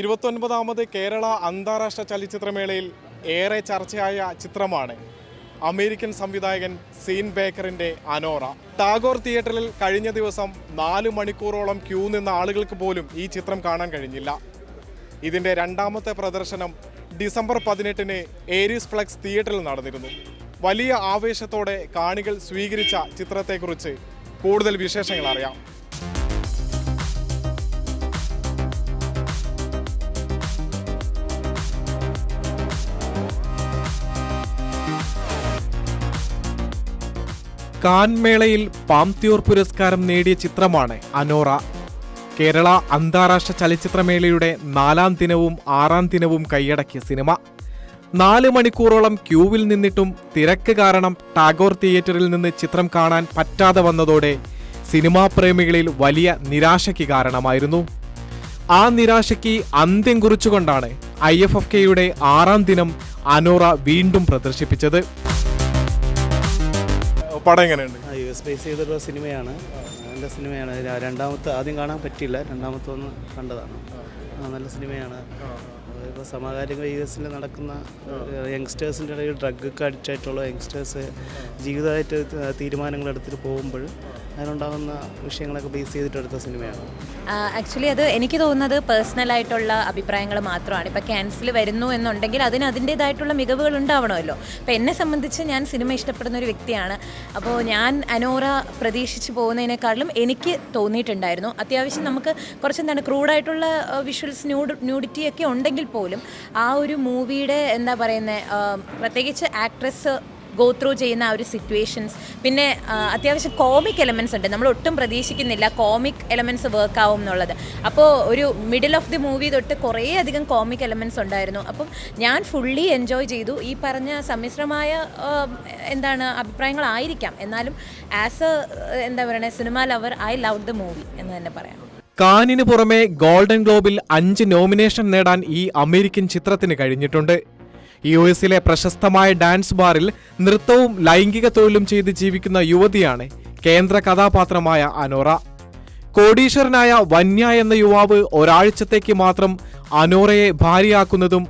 29ാമത് കേരള അന്താരാഷ്ട്ര ചലച്ചിത്രമേളയിൽ ഏറെ ചർച്ചയായ ചിത്രമാണ് അമേരിക്കൻ സംവിധായകൻ സീൻ ബേക്കറിൻ്റെ അനോറ. ടാഗോർ തിയേറ്ററിൽ കഴിഞ്ഞ ദിവസം 4 മണിക്കൂറോളം ക്യൂ നിന്ന ആളുകൾക്ക് പോലും ഈ ചിത്രം കാണാൻ കഴിഞ്ഞില്ല. ഇതിൻ്റെ രണ്ടാമത്തെ പ്രദർശനം ഡിസംബർ 18-ന് ഏരീസ് ഫ്ലെക്സ് തിയേറ്ററിൽ നടന്നിരുന്നു. വലിയ ആവേശത്തോടെ കാണികൾ സ്വീകരിച്ച ചിത്രത്തെക്കുറിച്ച് കൂടുതൽ വിശേഷങ്ങൾ അറിയാം. കാൻ മേളയിൽ പാംത്യൂർ പുരസ്കാരം നേടിയ ചിത്രമാണ് അനോറ. കേരള അന്താരാഷ്ട്ര ചലച്ചിത്രമേളയുടെ 4ാം ദിനവും 6ാം ദിനവും കൈയടക്കിയ സിനിമ. 4 മണിക്കൂറോളം ക്യൂവിൽ നിന്നിട്ടും തിരക്ക് കാരണം ടാഗോർ തിയേറ്ററിൽ നിന്ന് ചിത്രം കാണാൻ പറ്റാതെ വന്നതോടെ സിനിമാ പ്രേമികളിൽ വലിയ നിരാശയ്ക്ക് കാരണമായിരുന്നു. ആ നിരാശയ്ക്ക് അന്ത്യം കുറിച്ചുകൊണ്ടാണ് IFFKയുടെ 6ാം ദിനം അനോറ വീണ്ടും പ്രദർശിപ്പിച്ചത്. പടം എങ്ങനെയുണ്ട്? US ബേസ് ചെയ്തിട്ടുള്ള സിനിമയാണ്. നല്ല സിനിമയാണ്. ആദ്യം കാണാൻ പറ്റില്ല, രണ്ടാമത്തെ ഒന്ന് കണ്ടതാണ്. നല്ല സിനിമയാണ്. ഇപ്പോൾ സമകാലിക US നടക്കുന്ന യങ്സ്റ്റേഴ്സിൻ്റെ ഇടയിൽ ഡ്രഗ്ഗൊക്കെ അഡിക്റ്റ് ആയിട്ടുള്ള യങ്സ്റ്റേഴ്സ് ജീവിതമായിട്ട് തീരുമാനങ്ങൾ എടുത്തിട്ട് പോകുമ്പോൾ അതിനുണ്ടാകുന്ന വിഷയങ്ങളൊക്കെ ബേസ് ചെയ്തിട്ടെടുത്ത സിനിമയാണ്. ആക്ച്വലി അത് എനിക്ക് തോന്നുന്നത് പേഴ്സണലായിട്ടുള്ള അഭിപ്രായങ്ങൾ മാത്രമാണ്. ഇപ്പോൾ ക്യാൻസൽ വരുന്നു എന്നുണ്ടെങ്കിൽ അതിന് അതിൻ്റേതായിട്ടുള്ള മികവുകൾ ഉണ്ടാവണമല്ലോ. അപ്പോൾ എന്നെ സംബന്ധിച്ച് ഞാൻ സിനിമ ഇഷ്ടപ്പെടുന്ന ഒരു വ്യക്തിയാണ്. അപ്പോൾ ഞാൻ അനോറ പ്രതീക്ഷിച്ച് പോകുന്നതിനേക്കാളും എനിക്ക് തോന്നിയിട്ടുണ്ടായിരുന്നു അത്യാവശ്യം നമുക്ക് കുറച്ചെന്താണ് ക്രൂഡായിട്ടുള്ള വിഷ്വൽസ് ന്യൂഡിറ്റിയൊക്കെ ഉണ്ടെങ്കിൽ പോലും ആ ഒരു മൂവിയുടെ എന്താ പറയുന്നത് പ്രത്യേകിച്ച് ആക്ട്രസ് ഗോ ത്രൂ ചെയ്യുന്ന ആ ഒരു സിറ്റുവേഷൻസ്, പിന്നെ അത്യാവശ്യം കോമിക് എലമെൻറ്റ്സ് ഉണ്ട്. നമ്മൾ ഒട്ടും പ്രതീക്ഷിക്കുന്നില്ല കോമിക് എലമെൻറ്റ്സ് വർക്ക് ആവും എന്നുള്ളത്. അപ്പോൾ ഒരു മിഡിൽ ഓഫ് ദി മൂവി തൊട്ട് കുറേ അധികം കോമിക് എലമെൻറ്റ്സ് ഉണ്ടായിരുന്നു. അപ്പം ഞാൻ ഫുള്ളി എൻജോയ് ചെയ്തു. ഈ പറഞ്ഞ സമ്മിശ്രമായ അഭിപ്രായങ്ങളായിരിക്കാം, എന്നാലും ആസ് എന്താ പറയുക cinema lover I love the movie എന്ന് തന്നെ പറയാം. കാനിന് പുറമെ ഗോൾഡൻ ഗ്ലോബിൽ 5 നോമിനേഷൻ നേടാൻ ഈ അമേരിക്കൻ ചിത്രത്തിന് കഴിഞ്ഞിട്ടുണ്ട്. US-ലെ പ്രശസ്തമായ ഡാൻസ് ബാറിൽ നൃത്തവും ലൈംഗിക തൊഴിലും ചെയ്ത് ജീവിക്കുന്ന യുവതിയാണ് കേന്ദ്ര കഥാപാത്രമായ അനോറ. കോടീശ്വരനായ വന്യ എന്ന യുവാവ് ഒരാഴ്ചത്തേക്ക് മാത്രം അനോറയെ ഭാര്യയാക്കുന്നതും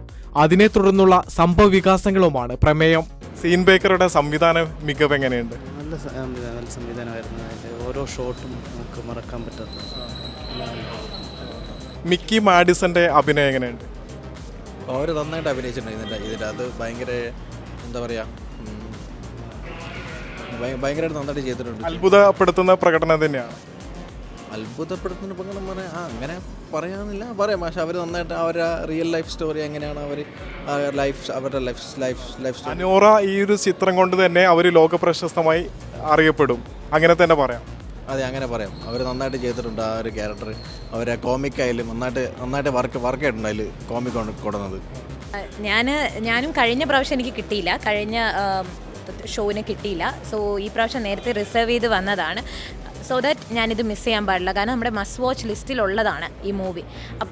അതിനെ തുടർന്നുള്ള സംഭവ വികാസങ്ങളുമാണ് പ്രമേയം. സീൻ ബേക്കറുടെ സംവിധാന മികവ് എങ്ങനെയുണ്ട്? നല്ല സംവിധാനമായിരുന്നു. ഓരോ ഷോട്ടും നമുക്ക് മറക്കാൻ പറ്റാത്ത. മിക്കി മാഡിസന്റെ അഭിനയം എങ്ങനെയുണ്ട്? അവർ നന്നായിട്ട് അഭിനയിച്ചിട്ടുണ്ട് ഇതിൻ്റെ അത് ഭയങ്കര എന്താ പറയുക ഭയങ്കരമായിട്ട് നന്നായിട്ട് ചെയ്തിട്ടുണ്ട്. അത്ഭുതപ്പെടുത്തുന്ന പ്രകടനം തന്നെയാണ്. അത്ഭുതപ്പെടുത്തുന്ന പ്രകടനം പറയാം അങ്ങനെ പറയാമെന്നില്ല പറയാം. പക്ഷെ അവർ നന്നായിട്ട് അവരുടെ റിയൽ ലൈഫ് സ്റ്റോറി എങ്ങനെയാണ് അവരുടെ ലൈഫ് സ്റ്റോറി. അനോറ ഈ ഒരു ചിത്രം കൊണ്ട് തന്നെ അവർ ലോക പ്രശസ്തമായി അറിയപ്പെടും, അങ്ങനെ തന്നെ പറയാം. അതെ, അങ്ങനെ പറയാം. അവർ നന്നായിട്ട് ചെയ്തിട്ടുണ്ട്. ആ ഒരു ക്യാരക്ടർ അവരെ കോമിക് ആയാലും നന്നായിട്ട് വർക്ക് ആയിട്ടുണ്ട് അതിൽ കോമിക് കൊടുക്കുന്നത്. ഞാനും കഴിഞ്ഞ പ്രാവശ്യം എനിക്ക് കിട്ടിയില്ല, കഴിഞ്ഞ ഷോവിന് കിട്ടിയില്ല. സോ ഈ പ്രാവശ്യം നേരത്തെ റിസർവ് ചെയ്ത് വന്നതാണ്. സോ ദാറ്റ് ഞാനിത് മിസ് ചെയ്യാൻ പാടില്ല, കാരണം നമ്മുടെ മസ്റ്റ് വാച്ച് ലിസ്റ്റിലുള്ളതാണ് ഈ മൂവി.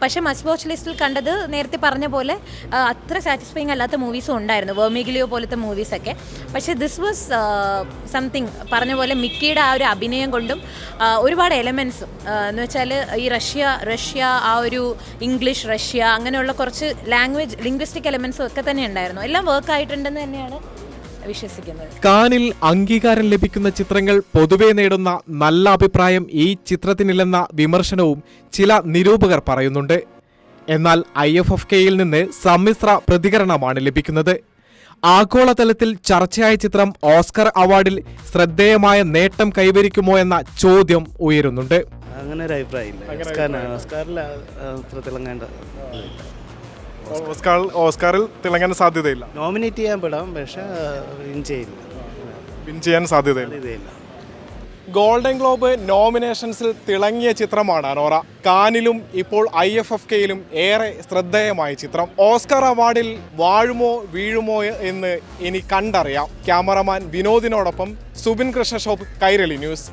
പക്ഷേ മസ്റ്റ് വാച്ച് ലിസ്റ്റിൽ കണ്ടത് നേരത്തെ പറഞ്ഞ പോലെ അത്ര സാറ്റിസ്ഫൈങ് അല്ലാത്ത മൂവീസും ഉണ്ടായിരുന്നു, വെർമിഗ്ലിയോ പോലത്തെ മൂവീസൊക്കെ. പക്ഷേ ദിസ് വാസ് സംതിങ്. പറഞ്ഞ പോലെ മിക്കിയുടെ ആ ഒരു അഭിനയം കൊണ്ടും ഒരുപാട് എലമെൻസും എന്ന് വെച്ചാൽ ഈ റഷ്യ ആ ഒരു ഇംഗ്ലീഷ് റഷ്യ അങ്ങനെയുള്ള കുറച്ച് ലിംഗ്വിസ്റ്റിക് എലമെൻസും ഒക്കെ തന്നെ ഉണ്ടായിരുന്നു. എല്ലാം വർക്ക് ആയിട്ടുണ്ടെന്ന് തന്നെയാണ് വിശ്വസിക്കുന്നത്. കാനിൽ അംഗീകാരം ലഭിക്കുന്ന ചിത്രങ്ങൾ പൊതുവെ നേടുന്ന നല്ല അഭിപ്രായം ഈ ചിത്രത്തിനില്ലെന്ന വിമർശനവും ചില നിരൂപകർ പറയുന്നുണ്ട്. എന്നാൽ IFFKയിൽ നിന്ന് സമ്മിശ്ര പ്രതികരണമാണ് ലഭിക്കുന്നത്. ആഗോളതലത്തിൽ ചർച്ചയായ ചിത്രം ഓസ്കർ അവാർഡിൽ ശ്രദ്ധേയമായ നേട്ടം കൈവരിക്കുമോ എന്ന ചോദ്യം ഉയരുന്നുണ്ട്. അങ്ങനെ ഒരു അഭിപ്രായമില്ല. ഓസ്കാറിൽ തിളങ്ങാൻ സാധ്യതയില്ല. നോമിനേറ്റ് ചെയ്യാൻ പെടാം, പക്ഷേ വിൻ ചെയ്യാൻ സാധ്യതയില്ല. ഗോൾഡൻ ഗ്ലോബ് നോമിനേഷൻസിൽ തിളങ്ങിയ ചിത്രമാണ് അനോറ. കാനിലും ഇപ്പോൾ IFFKയിലും ഏറെ ശ്രദ്ധേയമായ ചിത്രം. ഓസ്കർ അവാർഡിൽ വാഴുമോ വീഴുമോ എന്ന് ഇനി കണ്ടറിയാം. ക്യാമറമാൻ വിനോദിനോടൊപ്പം സുബിൻ കൃഷ്ണ ഷോപ്പ്, കൈരളി ന്യൂസ്.